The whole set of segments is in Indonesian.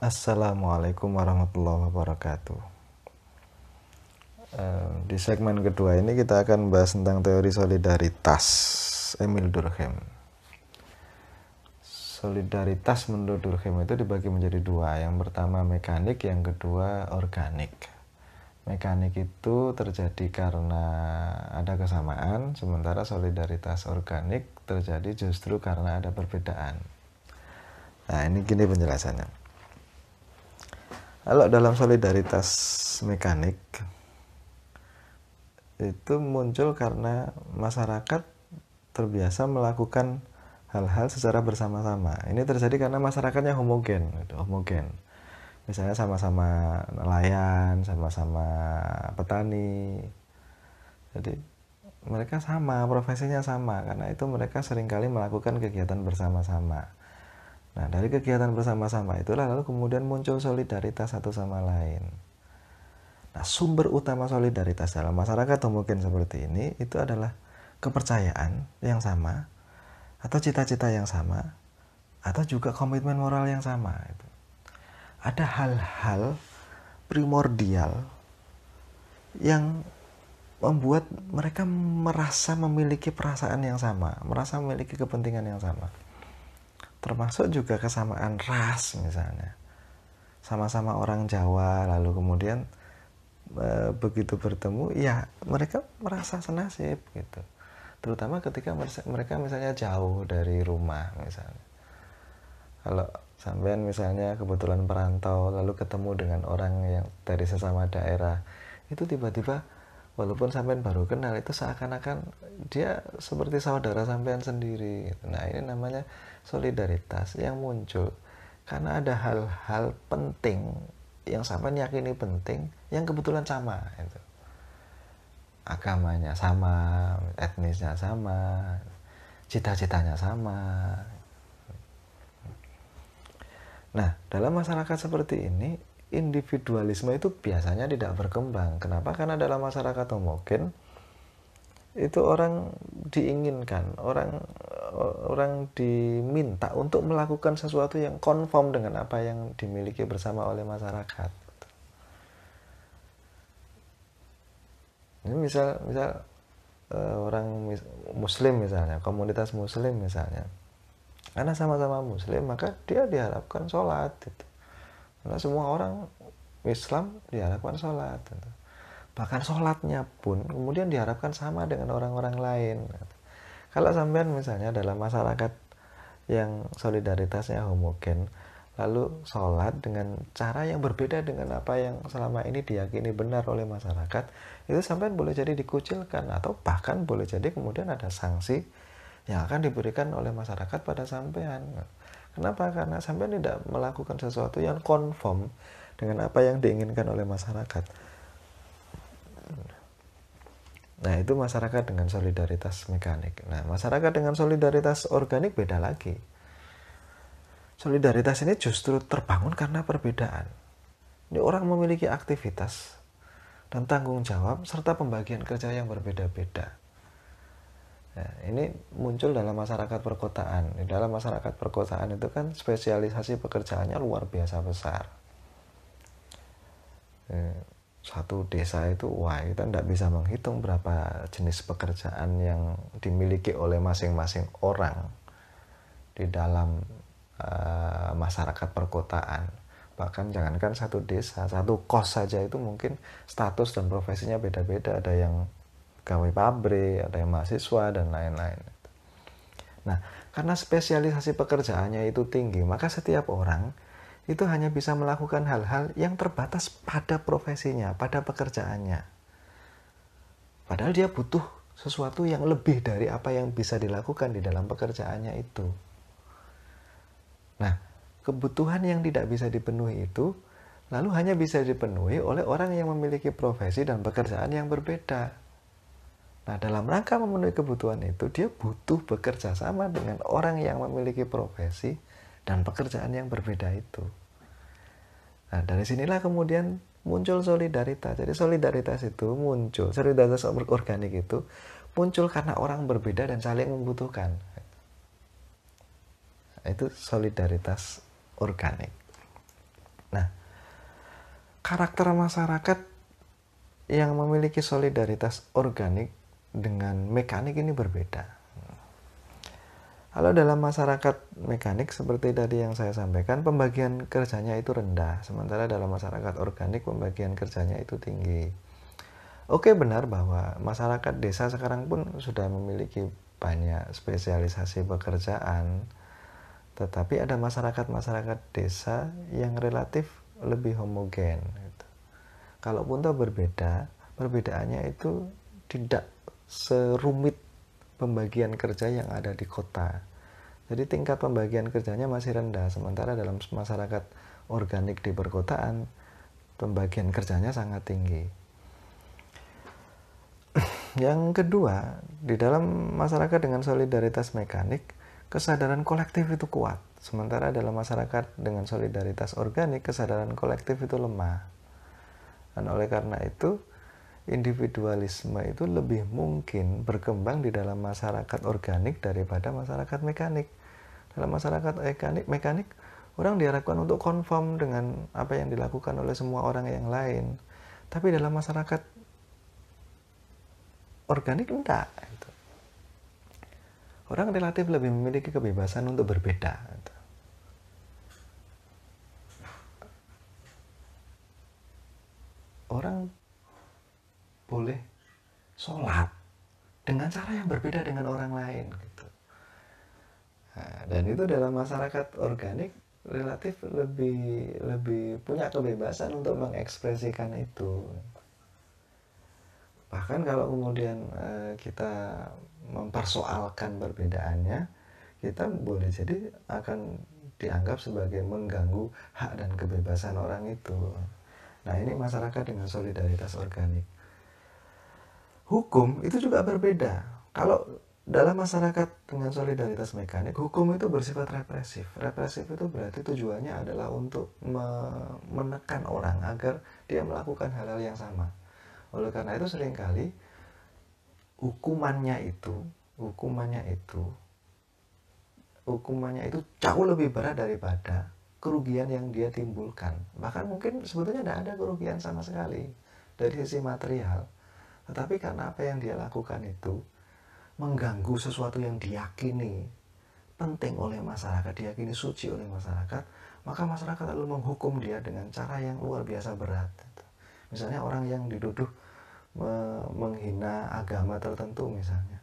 Assalamualaikum warahmatullahi wabarakatuh. Di segmen kedua ini kita akan bahas tentang teori solidaritas Emil Durkheim. Solidaritas menurut Durkheim itu dibagi menjadi dua. Yang pertama mekanik, yang kedua organik. Mekanik itu terjadi karena ada kesamaan, sementara solidaritas organik terjadi justru karena ada perbedaan. Nah, ini gini penjelasannya. Kalau dalam solidaritas mekanik itu muncul karena masyarakat terbiasa melakukan hal-hal secara bersama-sama. Ini terjadi karena masyarakatnya homogen. Misalnya sama-sama nelayan, sama-sama petani. Jadi mereka sama, profesinya sama, karena itu mereka seringkali melakukan kegiatan bersama-sama. Nah, dari kegiatan bersama-sama itulah lalu kemudian muncul solidaritas satu sama lain. Nah, sumber utama solidaritas dalam masyarakat homogen seperti ini itu adalah kepercayaan yang sama, atau cita-cita yang sama, atau juga komitmen moral yang sama. Ada hal-hal primordial yang membuat mereka merasa memiliki perasaan yang sama, merasa memiliki kepentingan yang sama. Termasuk juga kesamaan ras misalnya. Sama-sama orang Jawa, lalu kemudian begitu bertemu, ya mereka merasa senasib gitu. Terutama ketika mereka misalnya jauh dari rumah misalnya. Kalau sampean misalnya kebetulan perantau lalu ketemu dengan orang yang dari sesama daerah, itu tiba-tiba walaupun sampean baru kenal itu seakan-akan dia seperti saudara sampean sendiri. Nah, ini namanya solidaritas yang muncul karena ada hal-hal penting yang sampean yakini penting yang kebetulan sama itu. Agamanya sama, etnisnya sama, cita-citanya sama. Nah, dalam masyarakat seperti ini, individualisme itu biasanya tidak berkembang. Kenapa? Karena dalam masyarakat homogen, itu orang diinginkan, orang diminta untuk melakukan sesuatu yang konform dengan apa yang dimiliki bersama oleh masyarakat. Ini misal orang muslim misalnya, komunitas muslim misalnya, karena sama-sama muslim maka dia diharapkan sholat gitu. Karena semua orang Islam diharapkan sholat gitu. Bahkan sholatnya pun kemudian diharapkan sama dengan orang-orang lain gitu. Kalau sampean misalnya dalam masyarakat yang solidaritasnya homogen, lalu sholat dengan cara yang berbeda dengan apa yang selama ini diyakini benar oleh masyarakat, itu sampean boleh jadi dikucilkan, atau bahkan boleh jadi kemudian ada sanksi yang akan diberikan oleh masyarakat pada sampean. Kenapa? Karena sampean tidak melakukan sesuatu yang konform dengan apa yang diinginkan oleh masyarakat. Nah, itu masyarakat dengan solidaritas mekanik. Nah, masyarakat dengan solidaritas organik beda lagi. Solidaritas ini justru terbangun karena perbedaan. Ini orang memiliki aktivitas dan tanggung jawab serta pembagian kerja yang berbeda-beda. Nah, ini muncul dalam masyarakat perkotaan. Di dalam masyarakat perkotaan itu kan spesialisasi pekerjaannya luar biasa besar. Satu desa itu, wah, kita tidak bisa menghitung berapa jenis pekerjaan yang dimiliki oleh masing-masing orang di dalam masyarakat perkotaan. Bahkan jangankan satu desa, satu kos saja itu mungkin status dan profesinya beda-beda. Ada yang pegawai pabrik, ada yang mahasiswa, dan lain-lain. Nah, karena spesialisasi pekerjaannya itu tinggi, maka setiap orang itu hanya bisa melakukan hal-hal yang terbatas pada profesinya, pada pekerjaannya. Padahal dia butuh sesuatu yang lebih dari apa yang bisa dilakukan di dalam pekerjaannya itu. Nah, kebutuhan yang tidak bisa dipenuhi itu lalu hanya bisa dipenuhi oleh orang yang memiliki profesi dan pekerjaan yang berbeda. Nah, dalam rangka memenuhi kebutuhan itu, dia butuh bekerja sama dengan orang yang memiliki profesi dan pekerjaan yang berbeda itu. Nah, dari sinilah kemudian muncul solidaritas. Jadi solidaritas itu muncul, solidaritas organik itu muncul karena orang berbeda dan saling membutuhkan. Itu solidaritas organik. karakter masyarakat yang memiliki solidaritas organik dengan mekanik ini berbeda. Kalau dalam masyarakat mekanik seperti tadi yang saya sampaikan, pembagian kerjanya itu rendah, sementara dalam masyarakat organik pembagian kerjanya itu tinggi. Oke, benar bahwa masyarakat desa sekarang pun sudah memiliki banyak spesialisasi pekerjaan, tetapi ada masyarakat-masyarakat desa yang relatif lebih homogen gitu. Kalaupun toh berbeda, perbedaannya itu tidak serumit pembagian kerja yang ada di kota. Jadi tingkat pembagian kerjanya masih rendah, sementara dalam masyarakat organik di perkotaan pembagian kerjanya sangat tinggi. Yang kedua, di dalam masyarakat dengan solidaritas mekanik, kesadaran kolektif itu kuat. Sementara dalam masyarakat dengan solidaritas organik, kesadaran kolektif itu lemah. Dan oleh karena itu, individualisme itu lebih mungkin berkembang di dalam masyarakat organik daripada masyarakat mekanik. Dalam masyarakat mekanik, orang diharapkan untuk konform dengan apa yang dilakukan oleh semua orang yang lain. Tapi dalam masyarakat organik enggak. Orang relatif lebih memiliki kebebasan untuk berbeda. Orang boleh sholat dengan cara yang berbeda dengan orang lain gitu. Nah, dan itu dalam masyarakat organik relatif lebih punya kebebasan untuk mengekspresikan itu. Bahkan kalau kemudian kita mempersoalkan perbedaannya, kita boleh jadi akan dianggap sebagai mengganggu hak dan kebebasan orang itu. Nah, ini masyarakat dengan solidaritas organik. Hukum itu juga berbeda. Kalau dalam masyarakat dengan solidaritas mekanik, hukum itu bersifat represif. Represif itu berarti tujuannya adalah untuk menekan orang agar dia melakukan hal-hal yang sama. Oleh karena itu seringkali hukumannya itu jauh lebih berat daripada kerugian yang dia timbulkan. Bahkan mungkin sebetulnya tidak ada kerugian sama sekali dari sisi material. Tetapi karena apa yang dia lakukan itu mengganggu sesuatu yang diyakini penting oleh masyarakat, diyakini suci oleh masyarakat, maka masyarakat lalu menghukum dia dengan cara yang luar biasa berat. Misalnya orang yang dituduh menghina agama tertentu misalnya,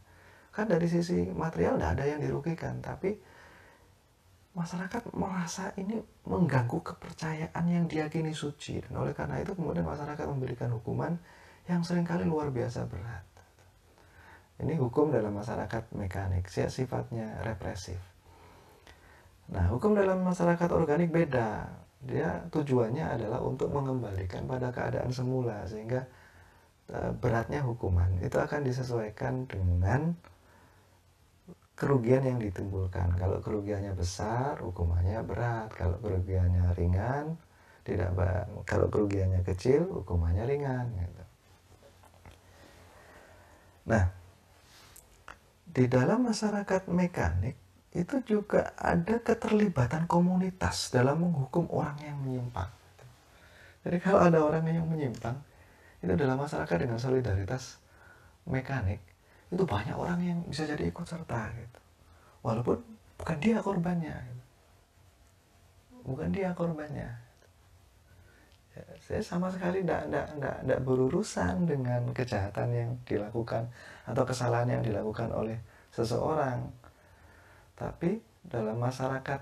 kan dari sisi material tidak ada yang dirugikan, tapi masyarakat merasa ini mengganggu kepercayaan yang diyakini suci, dan oleh karena itu kemudian masyarakat memberikan hukuman yang seringkali luar biasa berat. Ini hukum dalam masyarakat mekanik, sifatnya represif. Nah, hukum dalam masyarakat organik beda. Dia tujuannya adalah untuk mengembalikan pada keadaan semula, sehingga beratnya hukuman itu akan disesuaikan dengan kerugian yang ditimbulkan. Kalau kerugiannya besar, hukumannya berat. Kalau kerugiannya ringan, tidak berat. Kalau kerugiannya kecil, hukumannya ringan. Gitu. Nah, di dalam masyarakat mekanik itu juga ada keterlibatan komunitas dalam menghukum orang yang menyimpang. Jadi kalau ada orang yang menyimpang, itu dalam masyarakat dengan solidaritas mekanik, itu banyak orang yang bisa jadi ikut serta gitu. Walaupun bukan dia korbannya. Bukan dia korbannya. Ya, saya sama sekali tidak berurusan dengan kejahatan yang dilakukan atau kesalahan yang dilakukan oleh seseorang. Tapi dalam masyarakat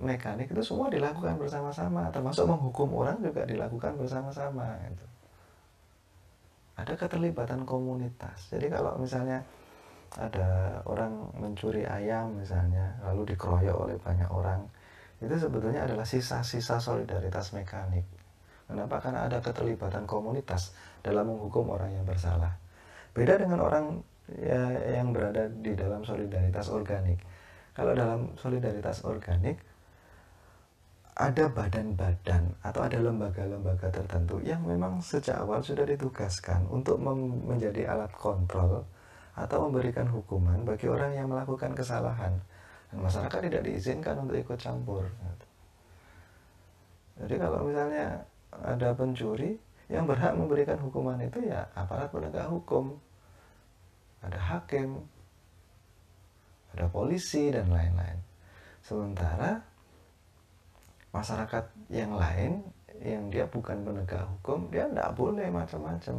mekanik itu semua dilakukan bersama-sama, termasuk menghukum orang juga dilakukan bersama-sama gitu. Ada keterlibatan komunitas. Jadi kalau misalnya ada orang mencuri ayam misalnya, lalu dikeroyok oleh banyak orang, itu sebetulnya adalah sisa-sisa solidaritas mekanik. Kenapa? Karena ada keterlibatan komunitas dalam menghukum orang yang bersalah. Beda dengan orang yang berada di dalam solidaritas organik. Kalau dalam solidaritas organik, ada badan-badan atau ada lembaga-lembaga tertentu yang memang sejak awal sudah ditugaskan untuk menjadi alat kontrol atau memberikan hukuman bagi orang yang melakukan kesalahan. Dan masyarakat tidak diizinkan untuk ikut campur. Jadi kalau misalnya ada pencuri, yang berhak memberikan hukuman itu ya aparat penegak hukum, ada hakim, ada polisi, dan lain-lain. Sementara masyarakat yang lain, yang dia bukan penegak hukum, dia tidak boleh macam-macam,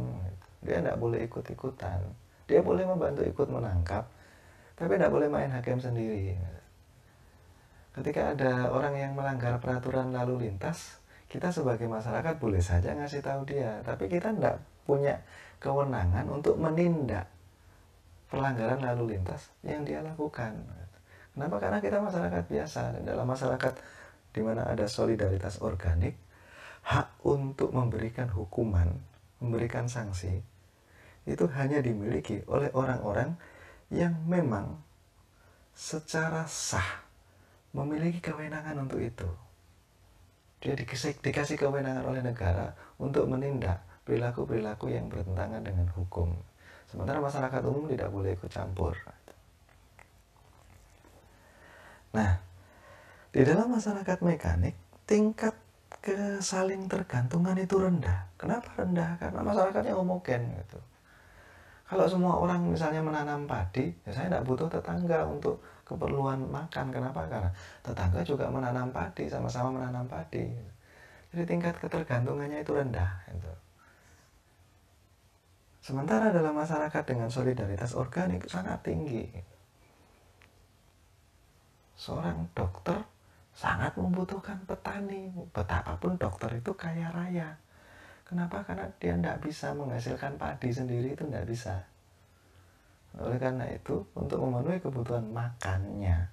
dia tidak boleh ikut-ikutan, dia boleh membantu ikut menangkap, tapi tidak boleh main hakim sendiri. Ketika ada orang yang melanggar peraturan lalu lintas, kita sebagai masyarakat boleh saja ngasih tahu dia, tapi kita tidak punya kewenangan untuk menindak pelanggaran lalu lintas yang dia lakukan. Kenapa? Karena kita masyarakat biasa, dan dalam masyarakat di mana ada solidaritas organik, hak untuk memberikan hukuman, memberikan sanksi, itu hanya dimiliki oleh orang-orang yang memang secara sah memiliki kewenangan untuk itu. Dia dikasih kewenangan oleh negara untuk menindak perilaku-perilaku yang bertentangan dengan hukum. Sementara masyarakat umum tidak boleh ikut campur. Nah, di dalam masyarakat mekanik, tingkat kesaling tergantungan itu rendah. Kenapa rendah? Karena masyarakatnya homogen gitu. Kalau semua orang misalnya menanam padi, ya saya tidak butuh tetangga untuk keperluan makan. Kenapa? Karena tetangga juga menanam padi, sama-sama menanam padi. Jadi tingkat ketergantungannya itu rendah gitu. Sementara dalam masyarakat dengan solidaritas organik sangat tinggi. Seorang dokter sangat membutuhkan petani, betapapun dokter itu kaya raya. Kenapa? Karena dia tidak bisa menghasilkan padi sendiri, itu tidak bisa. Oleh karena itu, untuk memenuhi kebutuhan makannya,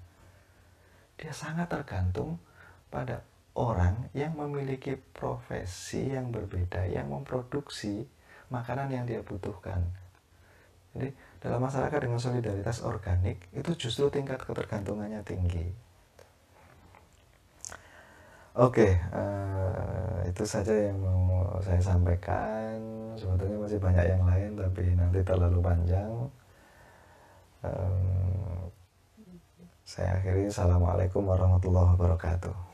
dia sangat tergantung pada orang yang memiliki profesi yang berbeda, yang memproduksi makanan yang dia butuhkan. Jadi dalam masyarakat dengan solidaritas organik itu justru tingkat ketergantungannya tinggi. Oke, itu saja yang mau saya sampaikan. Sebetulnya masih banyak yang lain, tapi nanti terlalu panjang. Saya akhiri. Assalamualaikum warahmatullahi wabarakatuh.